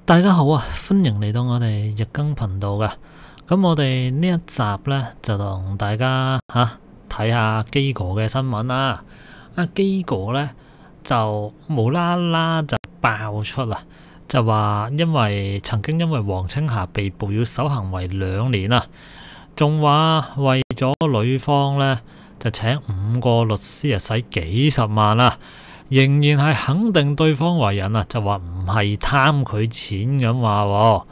大家好啊，歡迎嚟到我哋日更頻道噶。咁我哋呢一集呢，就同大家睇下基哥嘅新聞啦。基哥呢，就無啦啦就爆出啦，就話曾經因為黃青霞被捕要守行為2年啊，仲話為咗女方呢，就請5個律師使幾十萬啊。仍然係肯定對方為人啊，就話唔係貪佢錢咁話。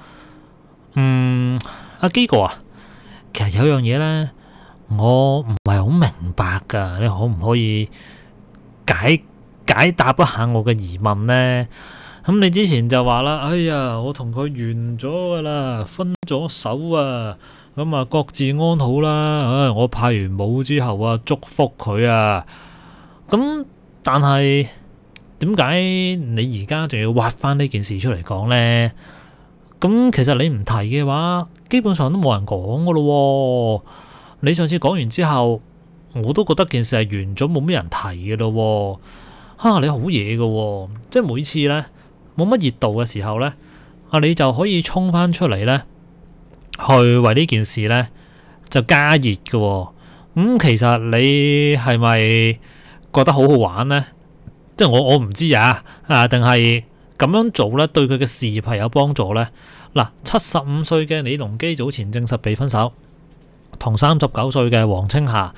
阿基哥啊，其實有樣嘢呢，我唔係好明白噶，你可唔可以解答一下我嘅疑問呢？咁你之前就話啦，哎呀，我同佢完咗噶啦，分咗手啊，咁啊各自安好啦。我派完舞之後啊，祝福佢啊，咁。但係點解你而家仲要挖翻呢件事出嚟講呢？咁其實你唔提嘅話，基本上都冇人講噶咯。你上次講完之後，我都覺得件事係完咗，冇咩人提嘅咯。你好嘢嘅，即係每次呢冇乜熱度嘅時候呢，你就可以衝翻出嚟呢，去為呢件事呢就加熱嘅。其實你係咪覺得好好玩呢？即係我唔知定係咁樣做呢，對佢嘅事業係有幫助呢？嗱，75歲嘅李龍基早前證實被分手，同39歲嘅黃青霞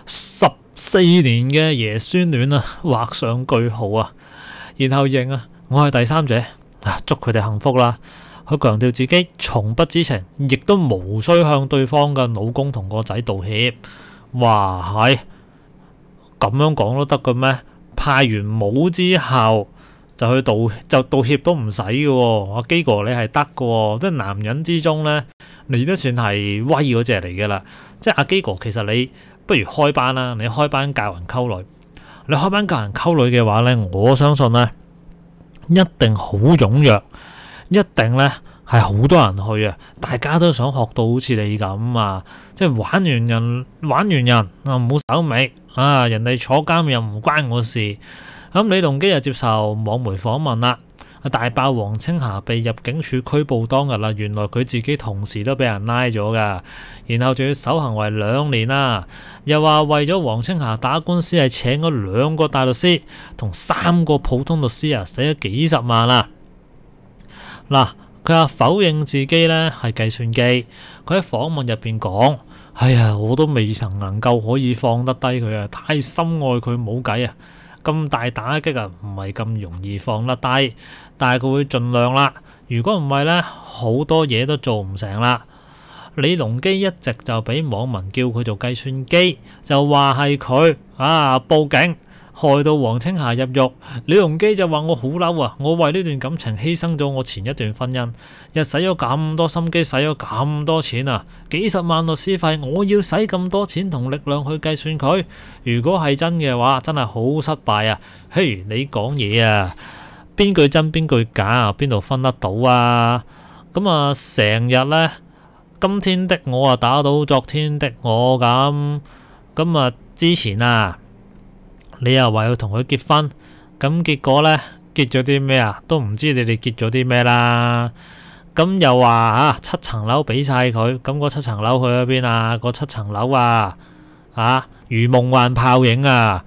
14年嘅爺孫戀啊，畫上句號啊，然後認我係第三者祝佢哋幸福啦。佢強調自己從不知情，亦都無需向對方嘅老公同個仔道歉。哇，係咁樣講都得嘅咩？派完舞之後就去道歉都唔使嘅。阿基哥你係得嘅，即係男人之中呢，你都算係威嗰隻嚟嘅啦。即係阿基哥，其實你不如開班啦，你開班教人溝女，你開班教人溝女嘅話呢，我相信呢一定好踴躍，一定呢係好多人去啊！大家都想學到好似你咁啊，即係玩完人啊，唔好手尾啊！人哋坐監又唔關我事。咁李龍基又接受網媒訪問啦，大爆黃青霞被入境處拘捕當日啦，原來佢自己同時都俾人拉咗噶，然後仲要守行為2年啦，又話為咗黃青霞打官司係請咗2個大律師同3個普通律師啊，使咗幾十萬啦。嗱，佢話否認自己呢係計算機，佢喺訪問入邊講：哎呀，我都未曾能夠可以放得低佢啊，太深愛佢冇計啊，咁大打擊啊，唔係咁容易放得低，但係佢會盡量啦。如果唔係呢，好多嘢都做唔成啦。李龍基一直就俾網民叫佢做計算機，就話係佢報警，害到黃青霞入獄。李龍基就話我好嬲啊！我為呢段感情犧牲咗我前一段婚姻，又使咗咁多心機，使咗咁多錢啊，幾十萬律師費，我要使咁多錢同力量去計算佢。如果係真嘅話，真係好失敗啊！譬如你講嘢啊，邊句真邊句假啊？邊度分得到啊？咁啊，成日呢，今天的我打倒昨天的我咁啊，之前啊，你又話要同佢結婚，咁結果呢，結咗啲咩啊？都唔知你哋結咗啲咩啦。咁又話7層樓俾晒佢，咁嗰7層樓去咗邊啊？嗰7層樓如夢幻泡影啊！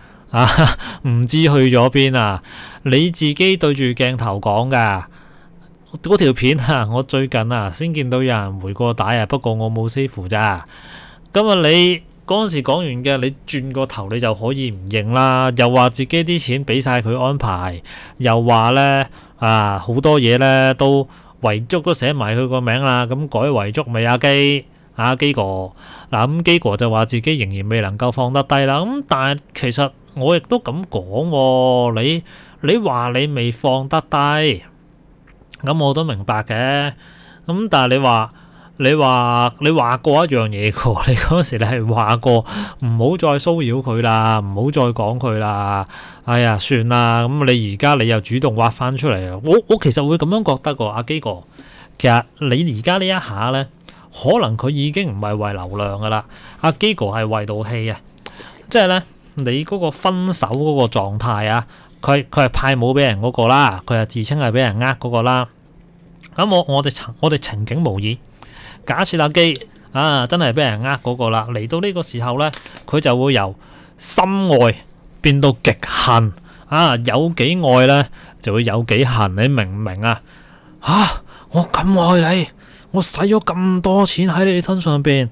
唔知去咗邊啊？你自己對住鏡頭講噶，嗰條片我最近先見到有人回過帶啊，不過我冇 save 咋。咁你嗰陣時講完嘅，你轉個頭你就可以唔認啦。又話自己啲錢俾晒佢安排，又話呢好多嘢呢都遺囑都寫埋佢個名啦。咁改遺囑咪基哥咁基哥就話自己仍然未能夠放得低啦。咁但係其實我亦都咁講，你話你未放得低，咁我都明白嘅。咁但係你話過一樣嘢嘅，你嗰時你係話過唔好再騷擾佢啦，唔好再講佢啦。哎呀，算啦。咁你而家你又主動挖翻出嚟，我其實會咁樣覺得個阿基哥。其實你而家呢一下呢，可能佢已經唔係為流量噶啦，阿基哥係為道氣啊。即係呢，你嗰個分手嗰個狀態啊，佢係派舞俾人嗰個啦，佢係自稱係俾人嗰個啦。咁我哋情景模擬，假設阿基真係俾人嗰個啦，嚟到呢個時候呢，佢就會由深愛變到極恨有幾愛呢，就會有幾恨，你明唔明啊？我咁愛你，我使咗咁多錢喺你身上邊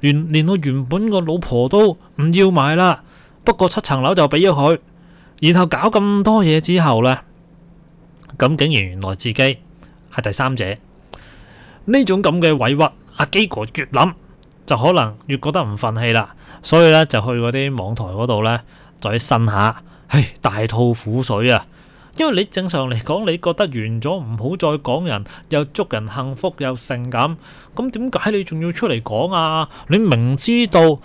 連我原本個老婆都唔要埋啦，不過7層樓就俾咗佢，然後搞咁多嘢之後呢，咁竟然原來自己係第三者，呢種咁嘅委屈，阿基哥越諗就可能越覺得唔忿氣啦，所以呢，就去嗰啲網台嗰度呢，再呻下，大吐苦水啊！因為你正常嚟講，你覺得完咗唔好再講人，又祝人幸福又性感，咁點解你仲要出嚟講啊？你明知道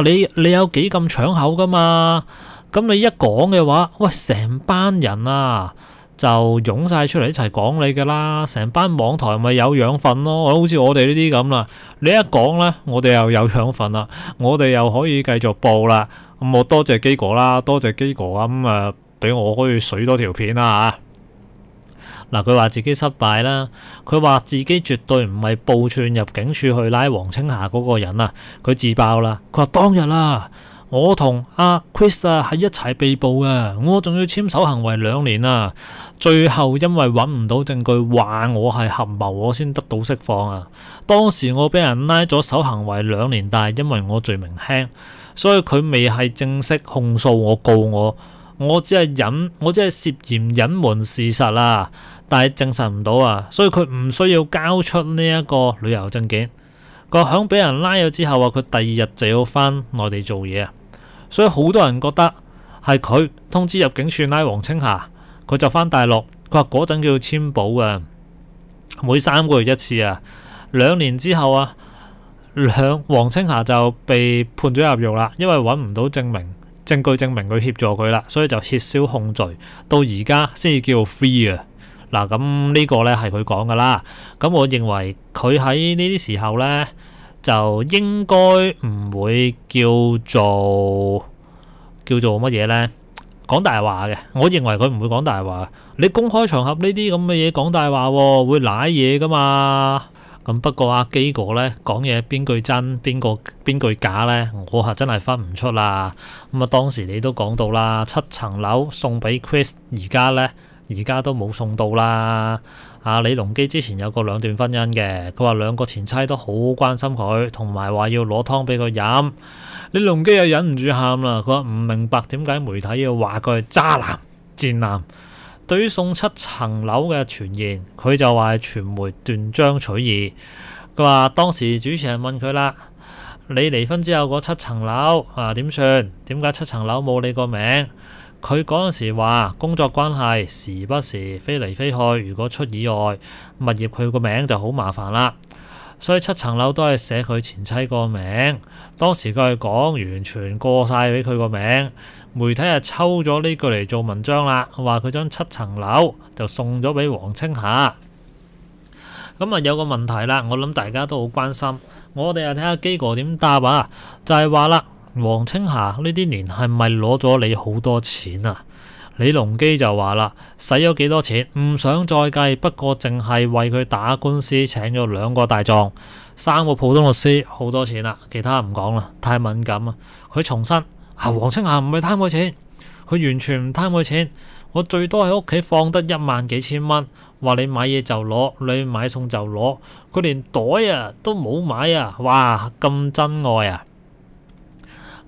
你有幾咁搶口噶嘛？咁你一講嘅話，喂，成班人就湧晒出嚟一齊講你噶啦，成班網台咪有養分咯，好似我哋呢啲咁啦。你一講呢，我哋又有養分啦，我哋又可以繼續報啦。咁我多謝基哥啦，多謝基哥咁俾我可以水多條片啦嗱，佢話自己失敗啦，佢話自己絕對唔係報串入警署去拉黃青霞嗰個人佢自爆啦。佢話當日我同阿 Chris 係一齊被捕我仲要簽守行為2年最後因為揾唔到證據話我係合謀，我先得到釋放當時我俾人拉咗守行為2年，但係因為我罪名輕，所以佢未係正式控訴我告我只係涉嫌隱瞞事實但係證實唔到所以佢唔需要交出呢一個旅遊證件。個響俾人拉咗之後佢第2日就要返內地做嘢所以好多人覺得係佢通知入境處拉黃青霞，佢就返大陸。佢話嗰陣叫簽保每3個月一次2年之後黃青霞就被判咗入獄啦，因為揾唔到證據證明佢協助佢啦，所以就撤銷控罪，到而家先至叫 free 嗱，咁呢個呢係佢講噶啦。咁我認為佢喺呢啲時候呢，就應該唔會叫做乜嘢呢？講大話嘅。我認為佢唔會講大話。你公開場合呢啲咁嘅嘢講大話會瀨嘢噶嘛。咁不過阿基哥呢講嘢邊句真邊句假呢？我係真係分唔出啦。咁當時你都講到啦，7層樓送俾 Chris， 而家都冇送到啦。李龍基之前有過2段婚姻嘅，佢話2個前妻都好關心佢，同埋話要攞湯俾佢飲。李龍基又忍唔住喊啦，佢話唔明白點解媒體要話佢係渣男賤男。對於送7層樓嘅傳言，佢就話係傳媒斷章取義。佢話當時主持人問佢啦，你離婚之後嗰7層樓點算？點解7層樓冇你個名？佢嗰陣時話工作關係，時不時飛嚟飛去，如果出意外，物業佢個名就好麻煩啦。所以7層樓都係寫佢前妻個名。當時佢係講完全過晒俾佢個名，媒體係抽咗呢句嚟做文章啦，話佢將7層樓就送咗俾黃青霞。咁有個問題啦，我諗大家都好關心，我哋又睇下基哥點答就係話啦，黃青霞呢啲年係咪攞咗你好多錢李龍基就話啦，使咗幾多錢唔想再計，不過淨係為佢打官司請咗2個大狀，3個普通律師，好多錢啦，其他唔講啦，太敏感佢重申黃青霞唔係貪佢錢，佢完全唔貪佢錢，我最多喺屋企放得1萬幾千蚊，話你買嘢就攞，你買餸就攞，佢連袋都冇買哇咁真愛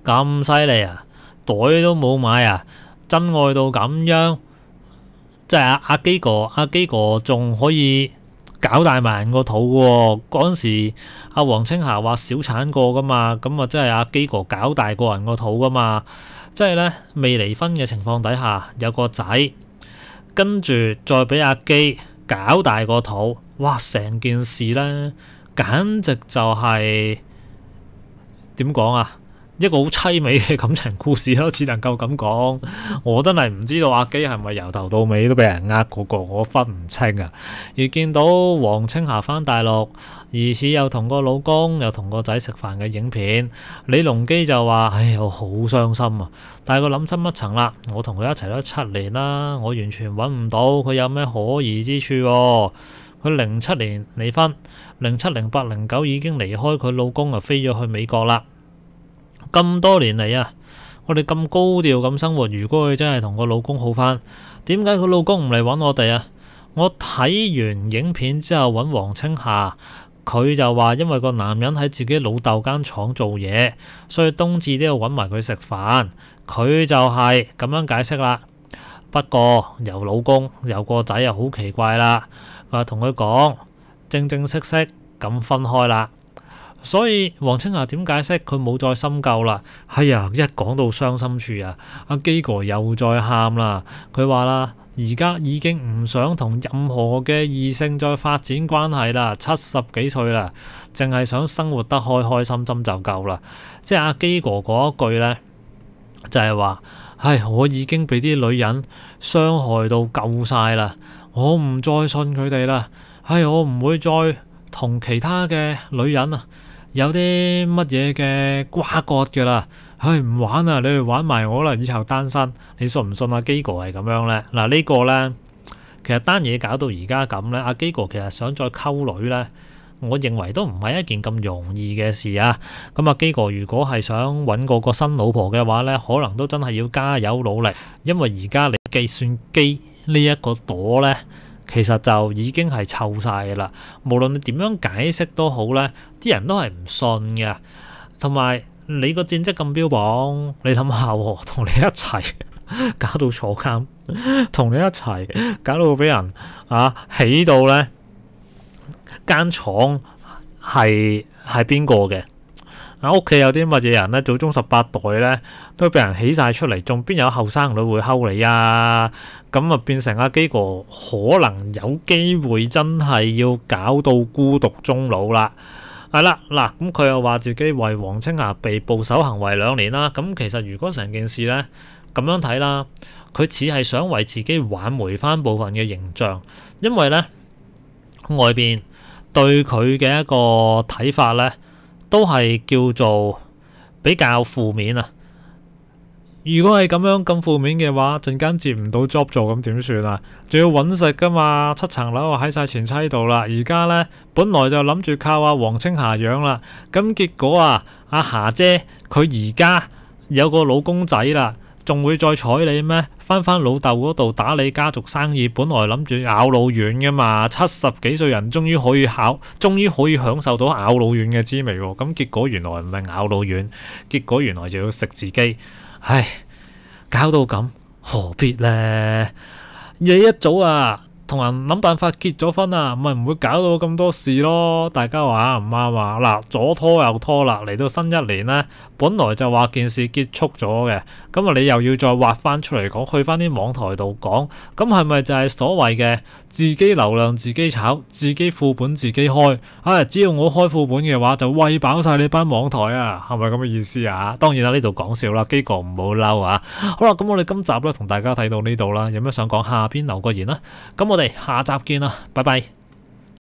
咁犀利袋都冇買真愛到咁樣，即係阿基哥仲可以搞大埋人個肚喎。嗰陣時阿黃青霞話小產過噶嘛，咁即係阿基哥搞大個人個肚噶嘛，即係呢，未離婚嘅情況底下有個仔，跟住再俾阿基搞大個肚，哇！成件事呢，簡直就係點講一個好淒美嘅感情故事咯，只能夠咁講。我真係唔知道阿基係咪由頭到尾都俾人嗰個，我分唔清而見到黃青霞返大陸，疑似又同個老公又同個仔食飯嘅影片，李龍基就話：唉，我好傷心但係佢諗深一層啦，我同佢一齊咗7年啦，我完全揾唔到佢有咩可疑之處佢佢07年離婚，07、08、09已經離開佢老公啊，飛咗去美國啦。咁多年嚟啊，我哋咁高調咁生活，如果佢真係同個老公好返，點解佢老公唔嚟揾我哋啊？我睇完影片之後揾黃青霞，佢就話因為個男人喺自己老豆間廠做嘢，所以冬至都要揾埋佢食飯。佢就係咁樣解釋啦。不過由老公有個仔又好奇怪啦，同佢講正正式式咁分開啦。所以黃青霞點解釋佢冇再深究啦。係啊，一講到傷心處啊，阿基哥又再喊啦。佢話啦，而家已經唔想同任何嘅異性再發展關係啦，70幾歲啦，淨係想生活得開開心心就夠啦。即係阿基哥嗰一句呢，就係話，唉，我已經俾啲女人傷害到夠晒啦，我唔再信佢哋啦，唉，我唔會再同其他嘅女人啊有啲乜嘢嘅瓜葛嘅啦，唉，唔玩啊，你哋玩埋我啦，以後單身。你信唔信阿基哥係咁樣呢？嗱，呢個呢，其實單嘢搞到而家咁呢，阿基哥其實想再溝女呢，我認為都唔係一件咁容易嘅事啊。咁阿基哥如果係想揾個新老婆嘅話呢，可能都真係要加油努力，因為而家你計算機呢一個朵呢，其實就已經係臭晒嘅啦。無論你點樣解釋都好呢，啲人都係唔信嘅。同埋你個戰績咁標榜，你諗下喎，同你一齊搞到坐監，同你一齊搞到俾人起到呢間廠係邊個嘅？屋企有啲乜嘢人呢？祖宗18代呢都俾人起晒出嚟，仲邊有後生女會睺你啊？咁啊變成阿基哥可能有機會真係要搞到孤獨終老啦。係啦，嗱，咁佢又話自己為黃青霞被捕守行為2年啦。咁其實如果成件事呢咁樣睇啦，佢似係想為自己挽回翻部分嘅形象，因為呢外邊對佢嘅一個睇法呢，都係叫做比較負面啊。如果係咁樣咁負面嘅話，陣間接唔到 job 做，咁點算啊？仲要揾食噶嘛，7層樓喺晒前妻度啦。而家呢，本來就諗住靠阿黃青霞養啦，咁結果啊，阿霞姐佢而家有個老公仔啦，仲會再睬你咩？翻老豆嗰度打理家族生意，本來諗住咬老軟噶嘛，70幾歲人終於可以享受到咬老軟嘅滋味喎。咁結果原來唔係咬老軟，結果原來就要食自己。唉，搞到咁何必呢？你一早同人諗辦法結咗婚啊，咪唔會搞到咁多事咯。大家話啱唔啱啊？嗱，左拖右拖啦，嚟到新一年呢，本來就話件事結束咗嘅，咁你又要再挖翻出嚟講，去翻啲網台度講，咁係咪就係所謂嘅自己流量自己炒，自己副本自己開？只要我開副本嘅話，就餵飽晒你班網台啊，係咪咁嘅意思啊？當然啦，呢度講笑啦，基哥唔好嬲啊。好啦，咁我哋今集咧同大家睇到呢度啦，有咩想講下邊留個言啦。咁我哋下集見啦，拜拜。